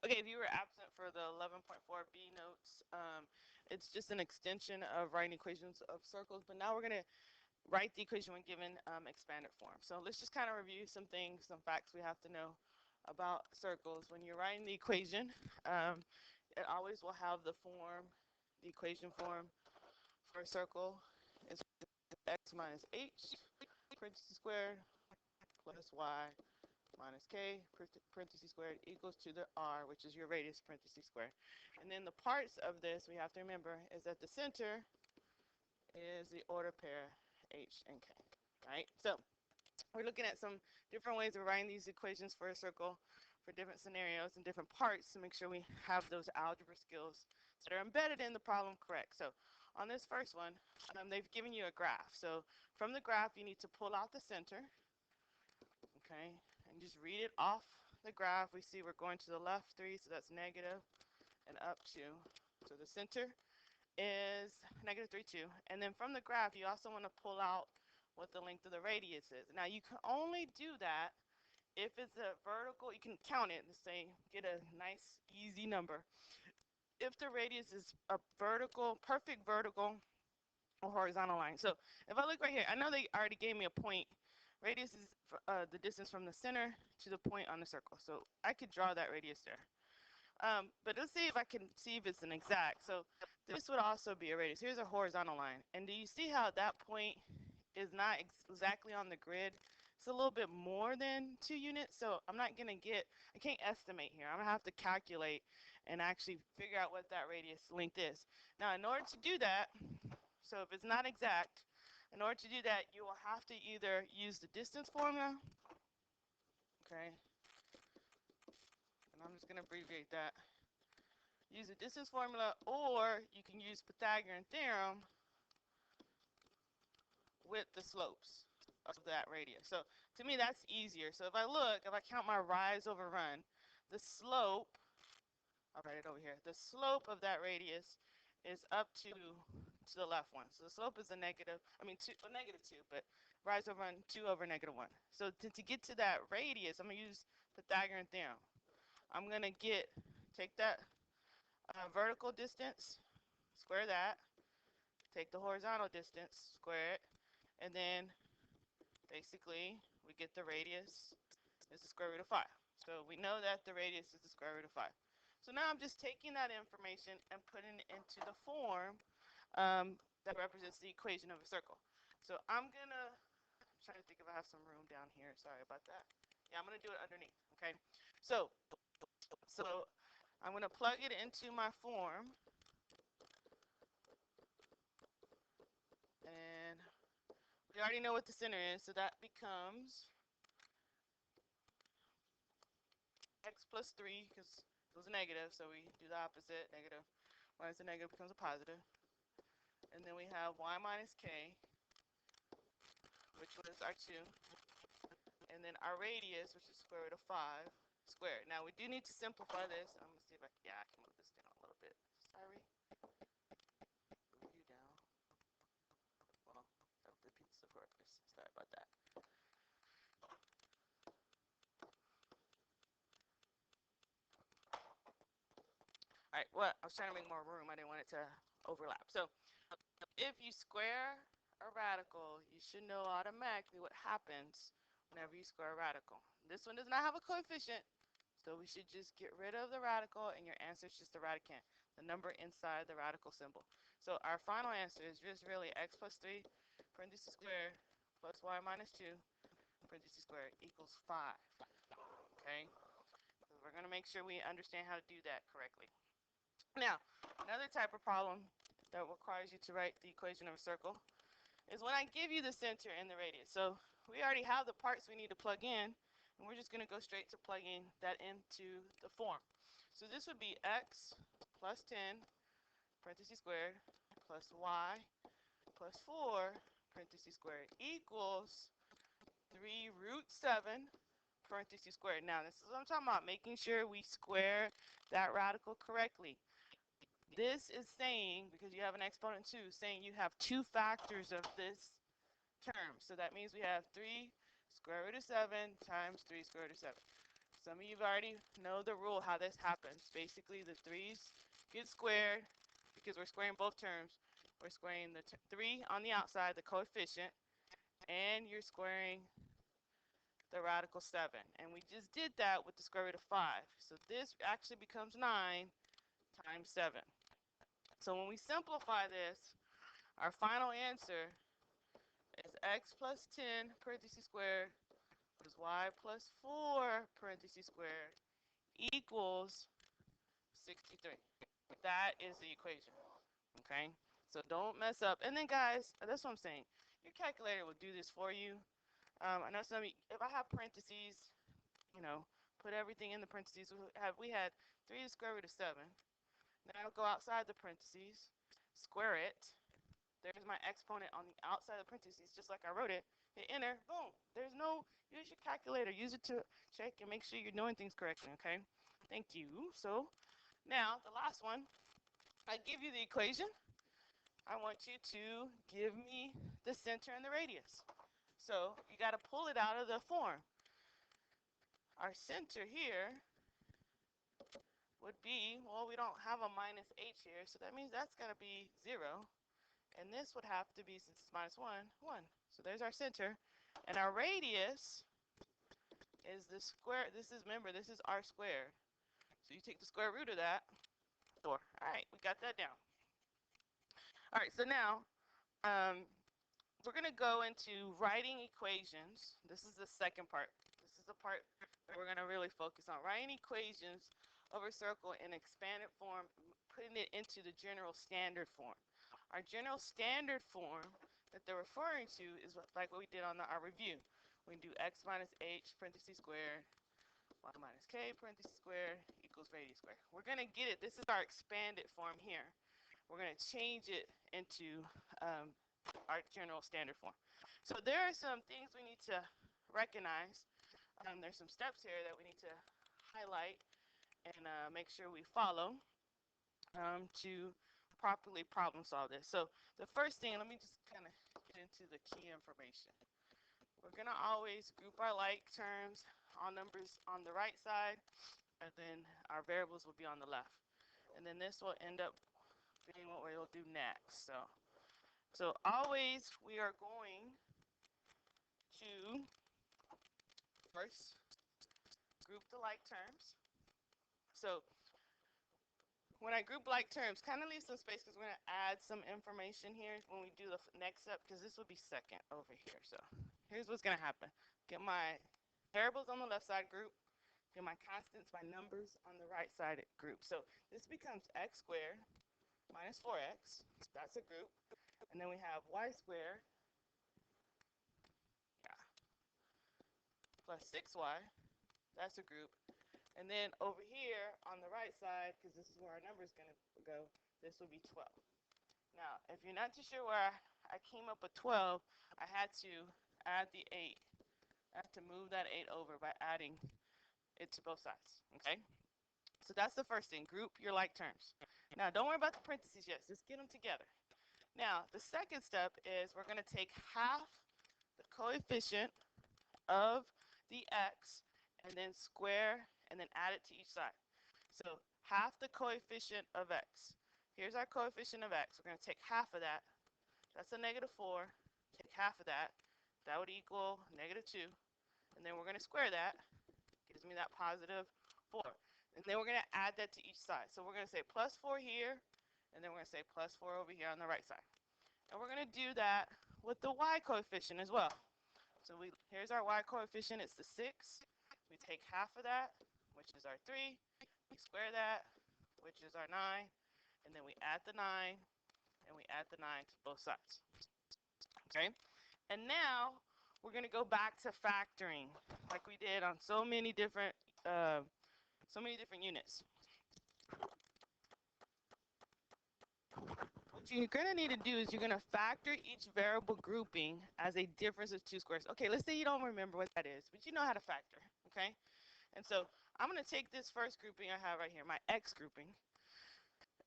Okay, if you were absent for the 11.4b notes, it's just an extension of writing equations of circles, but now we're going to write the equation when given expanded form. So let's just kind of review some things, some facts we have to know about circles. When you're writing the equation, it always will have the form, the equation form for a circle is x minus h, parentheses squared, plus y minus k, parentheses squared, equals to the r, which is your radius, parentheses squared. And then the parts of this we have to remember is that the center is the order pair h and k, right? So we're looking at some different ways of writing these equations for a circle for different scenarios and different parts to make sure we have those algebra skills that are embedded in the problem correct. So on this first one, they've given you a graph. So from the graph, you need to pull out the center, okay, and just read it off the graph. We see we're going to the left 3, so that's negative, and up 2. So the center is negative 3, 2. And then from the graph, you also want to pull out what the length of the radius is. Now, you can only do that if it's a vertical. You can count it and say, get a nice, easy number. If the radius is a vertical, perfect vertical or horizontal line. So if I look right here, I know they already gave me a point. Radius is the distance from the center to the point on the circle. So I could draw that radius there. But let's see if I can see if it's an exact. So this would also be a radius. Here's a horizontal line. And do you see how that point is not exactly on the grid? It's a little bit more than 2 units. So I'm not going to I can't estimate here. I'm going to have to calculate and actually figure out what that radius length is. Now, in order to do that, so if it's not exact, in order to do that, you will have to either use the distance formula, okay, and I'm just going to abbreviate that. Use the distance formula, or you can use Pythagorean theorem with the slopes of that radius. So to me, that's easier. So if I count my rise over run, the slope, I'll write it over here, the slope of that radius is up to the left one. So the slope is a negative, negative 2, but rise over run 2 over negative 1. So to get to that radius, I'm going to use Pythagorean theorem. I'm going to take that vertical distance, square that, take the horizontal distance, square it, and then basically we get the radius is the square root of 5. So we know that the radius is the square root of 5. So now I'm just taking that information and putting it into the form that represents the equation of a circle. So I'm trying to think if I have some room down here. Sorry about that. Yeah, I'm gonna do it underneath. Okay. So I'm gonna plug it into my form, and we already know what the center is, so that becomes x plus 3, because it was a negative, so we do the opposite. Negative minus a negative becomes a positive. And then we have y minus k, which was our 2. And then our radius, which is square root of 5 squared. Now we do need to simplify this. I'm going to see if I can move this down a little bit. Sorry. Move you down. Well, that defeats the purpose. Sorry about that. All right, well, I was trying to make more room. I didn't want it to overlap. So if you square a radical, you should know automatically what happens whenever you square a radical. This one does not have a coefficient, so we should just get rid of the radical, and your answer is just the radicand, the number inside the radical symbol. So our final answer is just really x plus 3, parentheses squared, plus y minus 2, parentheses squared, equals 5. Okay? So we're going to make sure we understand how to do that correctly. Now, another type of problem that requires you to write the equation of a circle is when I give you the center and the radius. So we already have the parts we need to plug in, and we're just going to go straight to plugging that into the form. So this would be x plus 10, parentheses squared, plus y plus 4, parentheses squared, equals 3 root 7, parentheses squared. Now, this is what I'm talking about, making sure we square that radical correctly. This is saying, because you have an exponent 2, saying you have 2 factors of this term. So that means we have 3 square root of 7 times 3 square root of 7. Some of you already know the rule how this happens. Basically, the 3's get squared because we're squaring both terms. We're squaring the 3 on the outside, the coefficient, and you're squaring the radical 7. And we just did that with the square root of 5. So this actually becomes 9 times 7. So when we simplify this, our final answer is x plus 10 parentheses squared plus y plus 4 parentheses squared equals 63. That is the equation. Okay? So don't mess up. And then guys, that's what I'm saying. Your calculator will do this for you. I know some of you, if I have parentheses, put everything in the parentheses. We had 3 to the square root of 7. Then I'll go outside the parentheses, square it. There's my exponent on the outside of the parentheses, just like I wrote it. Hit enter, boom. Use your calculator. Use it to check and make sure you're doing things correctly, okay? Thank you. So now the last one, I give you the equation. I want you to give me the center and the radius. So you got to pull it out of the form. Our center here would be, well, we don't have a minus h here, so that means that's going to be 0. And this would have to be, since it's minus 1, 1. So there's our center. And our radius is the square. Remember, this is r squared. So you take the square root of that. All right, we got that down. All right, so now we're going to go into writing equations. This is the second part. This is the part that we're going to really focus on. Writing equations over a circle in expanded form, putting it into the general standard form. Our general standard form that they're referring to is like what we did on our review. We can do x minus h parentheses squared, y minus k parentheses squared equals radius squared. We're going to get it. This is our expanded form here. We're going to change it into our general standard form. So there are some things we need to recognize. There's some steps here that we need to highlight and make sure we follow to properly problem solve this. So the first thing, let me just kind of get into the key information. We're going to always group our like terms, all numbers on the right side, and then our variables will be on the left. And then this will end up being what we'll do next. So always we are going to first group the like terms. So when I group like terms, kind of leave some space because we're going to add some information here when we do the next step, because this will be second over here. So here's what's going to happen. Get my variables on the left side group. Get my constants, my numbers on the right side group. So this becomes x squared minus 4x. That's a group. And then we have y squared plus 6y. That's a group. And then over here on the right side, because this is where our number is going to go, this will be 12. Now, if you're not too sure where I came up with 12, I had to add the 8. I have to move that 8 over by adding it to both sides, okay? So that's the first thing, group your like terms. Now, don't worry about the parentheses yet, just get them together. Now, the second step is we're going to take half the coefficient of the x and then square and then add it to each side. So half the coefficient of x. Here's our coefficient of x. We're going to take half of that. That's a negative 4. Take half of that. That would equal negative 2. And then we're going to square that. Gives me that positive 4. And then we're going to add that to each side. So we're going to say plus 4 here. And then we're going to say plus 4 over here on the right side. And we're going to do that with the y coefficient as well. So here's our y coefficient. It's the 6. We take half of that, which is our 3. We square that, which is our 9. And then we add the 9. And we add the 9 to both sides. Okay? And now we're going to go back to factoring like we did on so many different units. What you're going to need to do is you're going to factor each variable grouping as a difference of 2 squares. Okay, let's say you don't remember what that is, but you know how to factor, okay? And so I'm going to take this first grouping I have right here, my x grouping,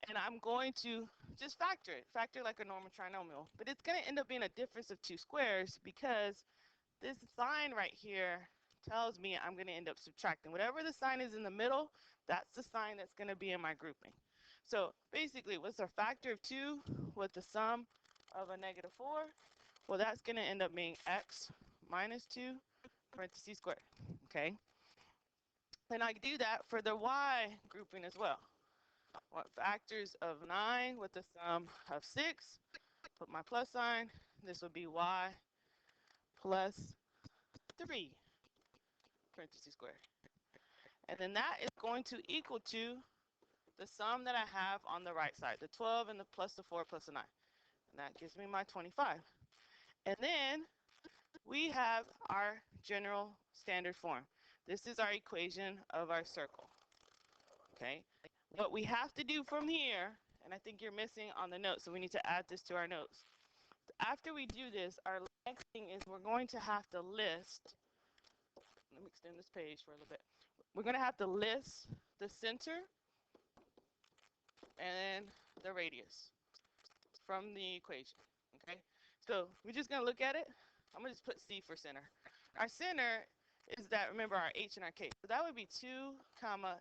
and I'm going to just factor like a normal trinomial. But it's going to end up being a difference of 2 squares because this sign right here tells me I'm going to end up subtracting. Whatever the sign is in the middle, that's the sign that's going to be in my grouping. So basically, what's our factor of 2 with the sum of a negative 4? Well, that's going to end up being x minus 2 parentheses squared. Okay? And I do that for the y grouping as well. What factors of 9 with the sum of 6? Put my plus sign. This would be y plus 3 parentheses squared. And then that is going to equal to the sum that I have on the right side, the 12 and the plus the 4 plus the 9. And that gives me my 25. And then we have our general standard form. This is our equation of our circle. Okay? What we have to do from here, and I think you're missing on the notes, so we need to add this to our notes. After we do this, our next thing is we're going to have to list, let me extend this page for a little bit. We're going to have to list the center and the radius from the equation. Okay, so we're just going to look at it. I'm going to just put C for center. Our center is that, remember, our H and our K. So that would be 2 comma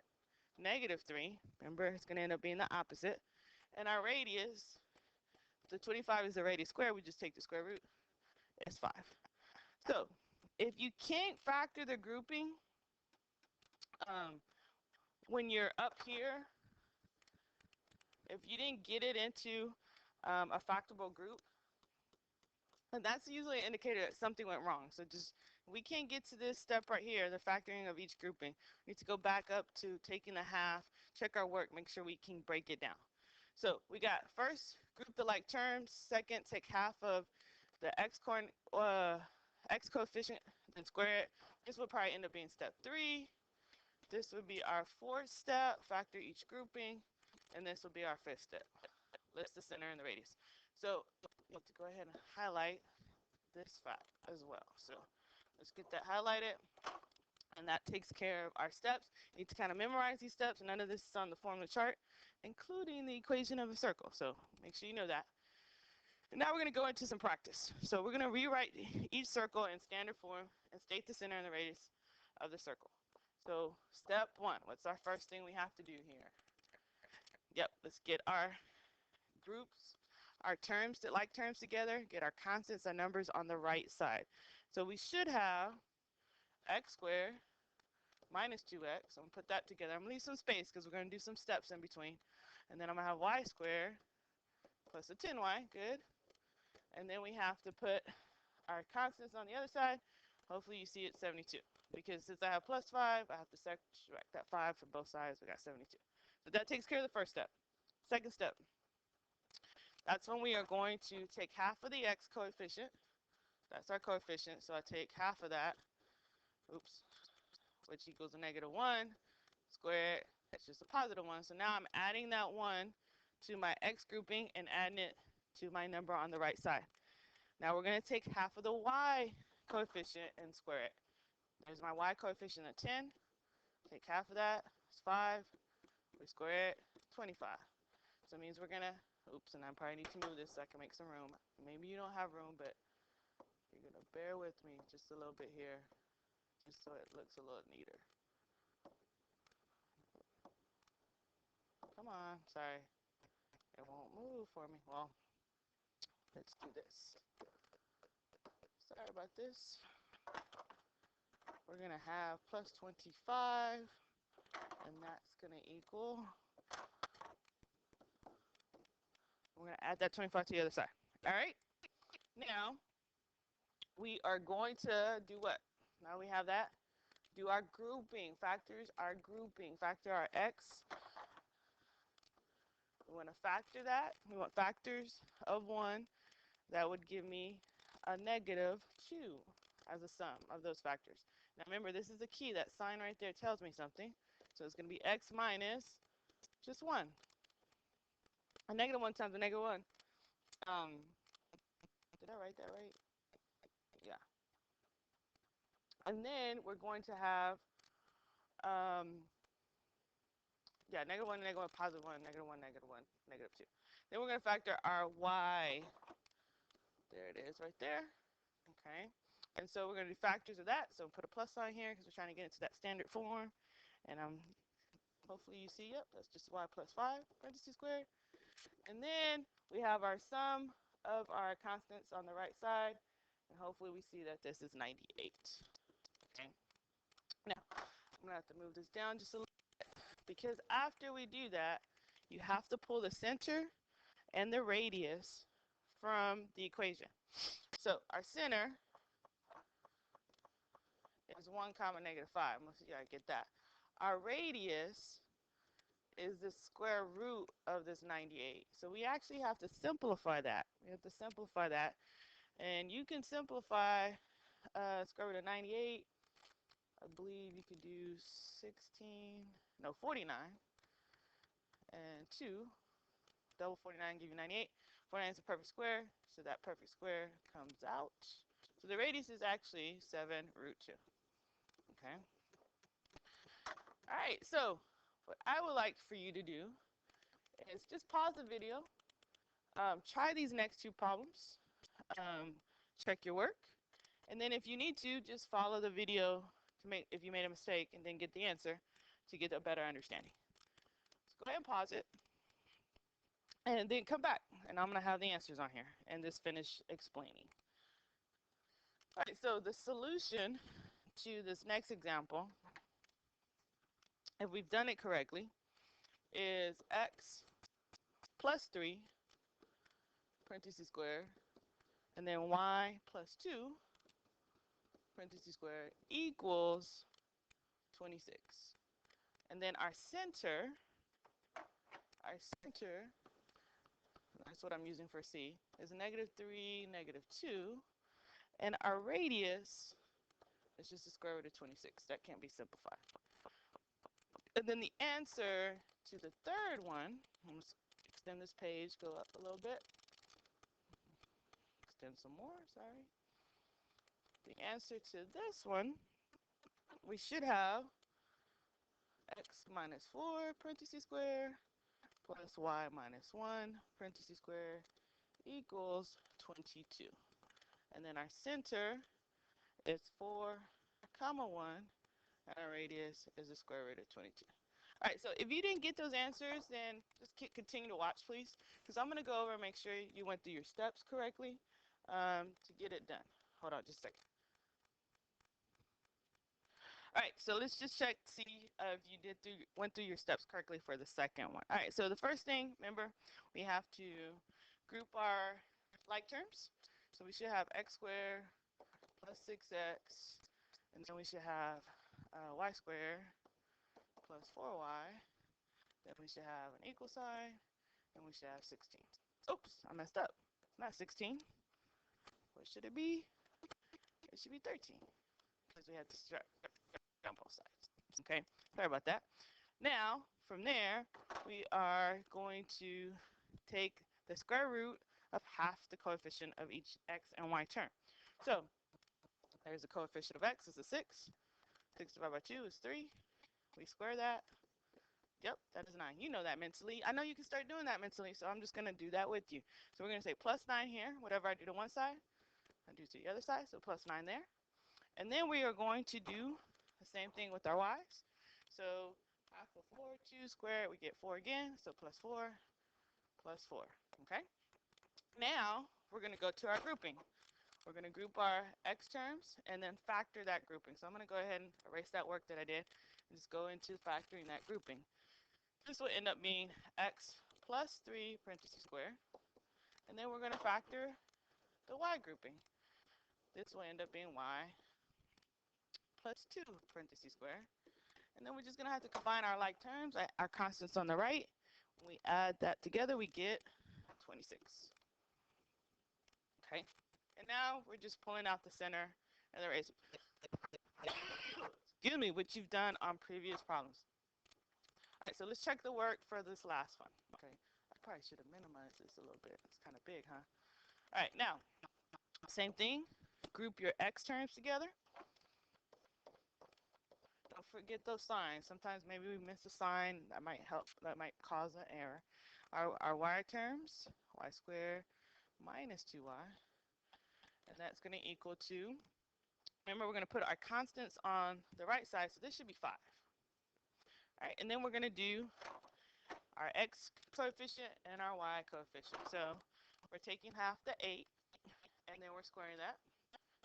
negative 3. Remember, it's going to end up being the opposite. And our radius, the 25 is the radius squared. We just take the square root. It's 5. So if you can't factor the grouping, when you're up here, if you didn't get it into a factorable group, and that's usually an indicator that something went wrong. So just, we can't get to this step right here, the factoring of each grouping. We need to go back up to taking the half, check our work, make sure we can break it down. So we got first, group the like terms. Second, take half of the x coefficient, then square it. This would probably end up being step 3. This would be our 4th step, factor each grouping. And this will be our 5th step. List the center and the radius. So we need to go ahead and highlight this fact as well. So let's get that highlighted. And that takes care of our steps. You need to kind of memorize these steps. None of this is on the formula chart, including the equation of a circle. So make sure you know that. And now we're going to go into some practice. So we're going to rewrite each circle in standard form and state the center and the radius of the circle. So step 1, what's our first thing we have to do here? Yep, let's get our groups, our terms that like terms together, get our constants, our numbers on the right side. So we should have x squared minus 2x. I'm going to put that together. I'm going to leave some space because we're going to do some steps in between. And then I'm going to have y squared plus a 10y. Good. And then we have to put our constants on the other side. Hopefully you see it's 72. Because since I have plus 5, I have to subtract that 5 from both sides. We got 72. So that takes care of the first step. Second step. That's when we are going to take half of the x coefficient. That's our coefficient. So I take half of that. Oops. Which equals a negative 1 squared. That's just a positive 1. So now I'm adding that 1 to my x grouping and adding it to my number on the right side. Now we're going to take half of the y coefficient and square it. There's my y coefficient at 10. Take half of that. It's 5. We square it. 25. So it means we're going to, oops, and I probably need to move this so I can make some room. Maybe you don't have room, but you're going to bear with me just a little bit here, just so it looks a little neater. Come on, sorry. It won't move for me. Well, let's do this. Sorry about this. We're going to have plus 25, and that's going to equal, we're going to add that 25 to the other side. All right? Now, we are going to do what? Now we have that. Do our grouping. Factors our grouping. Factor our x. We want to factor that. We want factors of 1. That would give me a negative 2 as a sum of those factors. Now remember, this is the key. That sign right there tells me something. So it's going to be x minus just 1. A negative 1 times a negative 1. Did I write that right? Yeah. And then we're going to have, negative 1, negative 1, positive 1, negative 1, negative 1, negative 2. Then we're going to factor our y. There it is right there. Okay. And so we're going to do factors of that. So put a plus sign here because we're trying to get into that standard form. And hopefully you see, yep, that's just y plus 5 parentheses squared. And then we have our sum of our constants on the right side. And hopefully we see that this is 98. Okay. Now, I'm going to have to move this down just a little bit because after we do that, you have to pull the center and the radius from the equation. So our center is 1 comma negative 5. Let's see, I get that. Our radius is the square root of this 98. So we actually have to simplify that. We have to simplify that. And you can simplify square root of 98. I believe you could do 49. And 2, double 49 give you 98. 49 is a perfect square, so that perfect square comes out. So the radius is actually 7 root 2. Okay. All right, so what I would like for you to do is just pause the video, try these next two problems, check your work, and then if you need to, just follow the video to make if you made a mistake and then get the answer to get a better understanding. So go ahead and pause it, and then come back, and I'm going to have the answers on here and just finish explaining. All right, so the solution to this next example, if we've done it correctly, is x plus 3 parentheses squared, and then y plus 2 parentheses squared equals 26. And then our center, that's what I'm using for C, is negative 3, negative 2. And our radius is just the square root of 26. That can't be simplified. And then the answer to the third one, let's extend this page, go up a little bit. Extend some more, sorry. The answer to this one, we should have x minus 4 parentheses square plus y minus 1 parentheses square equals 22. And then our center is 4 comma 1, and our radius is the square root of 22. All right, so if you didn't get those answers, then just continue to watch, please, because I'm going to go over and make sure you went through your steps correctly to get it done. Hold on just a second. All right, so let's just check to see if you went through your steps correctly for the second one. All right, so the first thing, remember, we have to group our like terms. So we should have x squared plus 6x, and then we should have y squared plus 4y. Then we should have an equal sign, and we should have 16. Oops, I messed up. It's not 16. What should it be? It should be 13, because we had to subtract on both sides. Okay, sorry about that. Now, from there, we are going to take the square root of half the coefficient of each x and y term. So, there's the coefficient of x is a 6. 6 divided by 2 is 3. We square that. Yep, that is 9. You know that mentally. I know you can start doing that mentally, so I'm just going to do that with you. So we're going to say plus 9 here. Whatever I do to one side, I do to the other side. So plus 9 there. And then we are going to do the same thing with our y's. So half of 4, 2 squared, we get 4 again. So plus 4, plus 4. Okay? Now we're going to go to our grouping. We're going to group our x terms and then factor that grouping. So I'm going to go ahead and erase that work that I did and just go into factoring that grouping. This will end up being x plus 3 parentheses square. And then we're going to factor the y grouping. This will end up being y plus 2 parentheses square. And then we're just going to have to combine our like terms, our constants on the right. When we add that together, we get 26. Okay? And now we're just pulling out the center and the radius. Excuse me, which you've done on previous problems. All right, so let's check the work for this last one. Okay, I probably should have minimized this a little bit. It's kind of big, huh? All right, now, same thing. Group your x terms together. Don't forget those signs. Sometimes maybe we miss a sign. That might help. That might cause an error. Our y terms, y squared minus 2y. And that's going to equal to Remember, we're going to put our constants on the right side, so this should be 5. All right, and then we're going to do our x coefficient and our y coefficient. So we're taking half the 8, and then we're squaring that.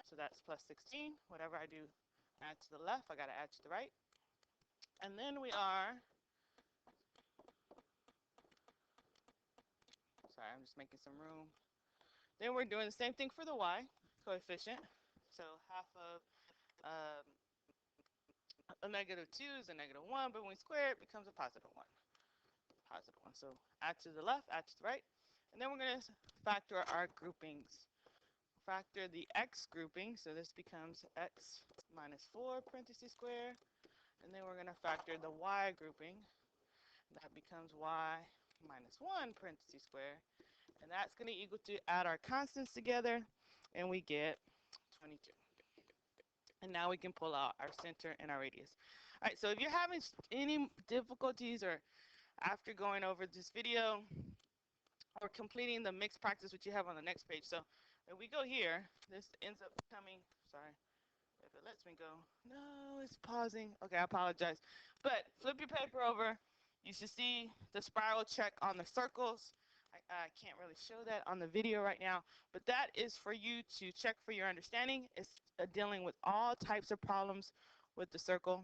So that's plus 16. Whatever I do add to the left, I got to add to the right. And then we are, sorry, I'm just making some room. Then we're doing the same thing for the y coefficient. So half of a negative 2 is a negative 1, but when we square it, it becomes a positive 1. Positive 1. So add to the left, add to the right. And then we're going to factor our groupings. Factor the x grouping, so this becomes x minus 4 parentheses square. And then we're going to factor the y grouping. That becomes y minus 1 parentheses square. And that's going to equal to add our constants together, and we get 22. And now we can pull out our center and our radius. All right, so if you're having any difficulties or after going over this video or completing the mixed practice which you have on the next page. So if we go here, this ends up becoming, sorry, if it lets me go. No, it's pausing. Okay, I apologize. But flip your paper over. You should see the spiral check on the circles. I can't really show that on the video right now, but that is for you to check for your understanding. It's dealing with all types of problems with the circle.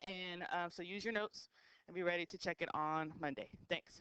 And so use your notes and be ready to check it on Monday. Thanks.